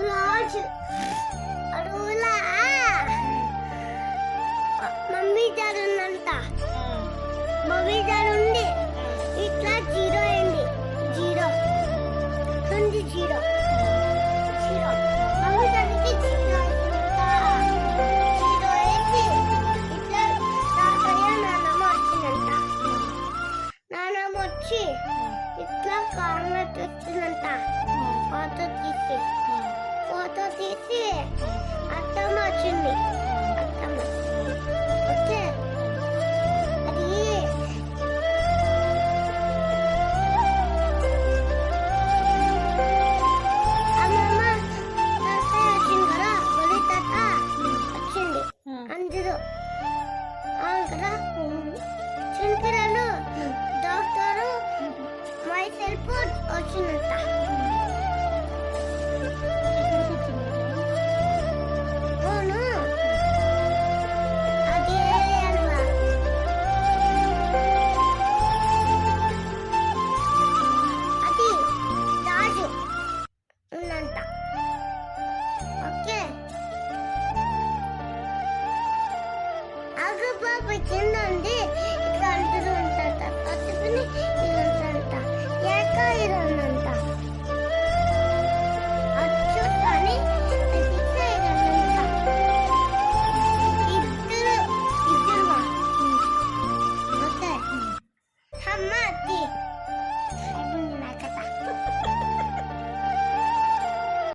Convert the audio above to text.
రోజు అడవులా mummy జరుందంట. Mummy జరుంది ఇట్లా zero అయింది. జీరో ఉంది. జీరో జీరో మమ్మీ దానికి జీరో అయిందంట. జీరో వేసి ఇట్లా తాతయ్య నాన్నమ్మ వచ్చిందంట. నాన్నమ్మ వచ్చి ఇట్లా కారులో తెచ్చిందంట. ఫోటో తీసి అత్తమ్మ వచ్చింది.